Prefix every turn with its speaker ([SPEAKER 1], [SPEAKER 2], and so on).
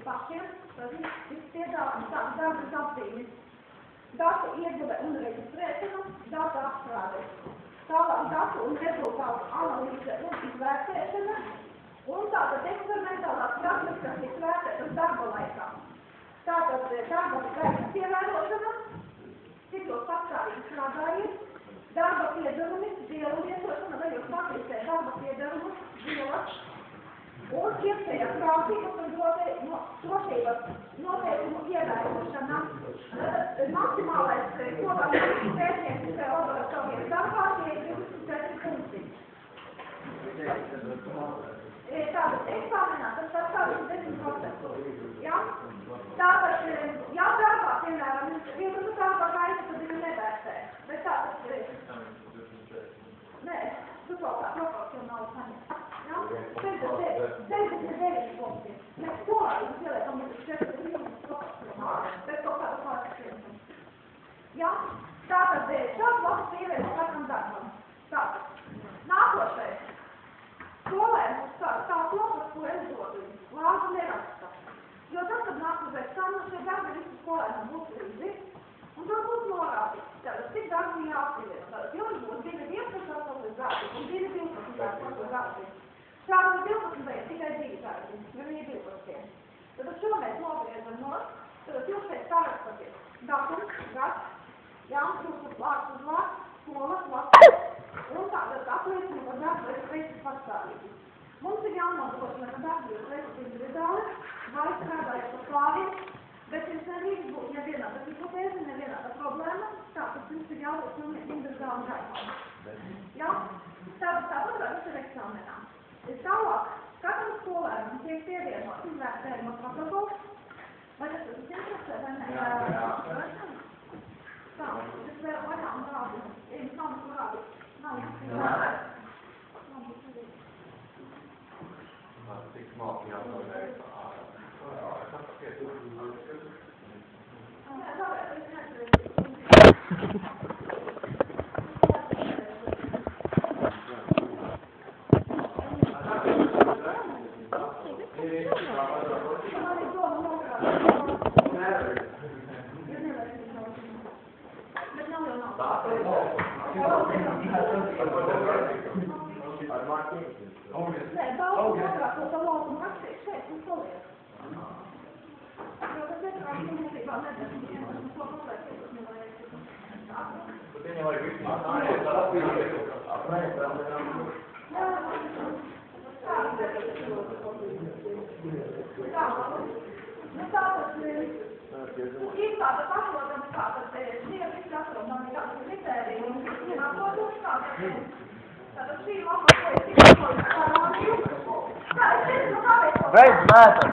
[SPEAKER 1] pašiem, viss piedāvājums, darbas apzīmes, datu ieguve un reģistrēšana, datu apstrāde, tālāk datu un rezultātu analīze un izvērtēšana, un tātad eksperimentālās prakses, kas tiek vērtētas darba laikā. Tātad darba gaitas ievērošana, cik jūs pastāvīgi strādājiet, darba piedalumi, vielu lietošana, vai jūs pakristē darba piedalumus, vielas, un iekšējās prātības un drošības noteikumu ievērošana. Maksimālais kopējais pētnieciskajā laboratorijas darbā tie ir 24 punkti. Tātad eksāmenā tas sastāv 10%. Ja? Tātad, ja darbā, piemēram, vienu darba gaita, tad viņu nevērtē. Bet tātad, nē, tu kaut kā proporcionāli saņem. Ja? 69 punkti. Mēs skolā jums ieliekam 4 brīnumus proporcionāli, bet kaut kādu pārskrienumu. Ja? Tātad, šāds labs sievietes katram darbam. Tātad, nākošais. Skolē mums tā kopus, ko es dodu, lāgu neraksta. Jo tad, kad nāk uz eksāmenu, šie darbi visi skolēnam būs līdzi, un tur būs norādīts, tātad, cik darbi jāapvieno. Tātad, jums būs 2 11. darbi un 2 12. darbi. Šādi 12. tikai 2 darbi, jo viņi ir 12. Tātad, šo mēs nogriezam no, tātad, jūs šeit sarakstat datums, gads, jāmkrūs uz vārds, skolas, Latvijas, un tātad apliecina, ka darbu ir veikts pastāvīgi. Mums ir jānodrošina, ka darbu ir veikts individuāli, vai strādājot par klāviem, bet jums nedrīkst būt nevienāda hipotēze, nevienāda problēma, tāpēc jums ir jābūt pilnīgi individuāli darbam. Ja? Tāpat var visu ir eksāmenā. Tālāk, katram skolēnam tiek pievienot izvērtējuma protokols, vai tas ir interesē, vai ne? Tā, es vēl vaļām rādu. Jums nav rādu. Nav jāsaka.
[SPEAKER 2] Tik smalki jāpaveic.
[SPEAKER 1] Nē, daudz agrāk to laukumu rakstīt šeit un paliek. Jo tas netrāk būtībā nedara, ja esmu to paliek, tas nevajag.
[SPEAKER 2] Bet viņam vajag visu mācīt, tā apmēr. Nu tātad, īstātad atrodams tātad, šie visi atrodami tātad kritēriji un nākotos tātad. Tātad šī lapa, ko es tikko parādīju. Tā, es teicu, kāpēc?
[SPEAKER 3] Beidz mētāt!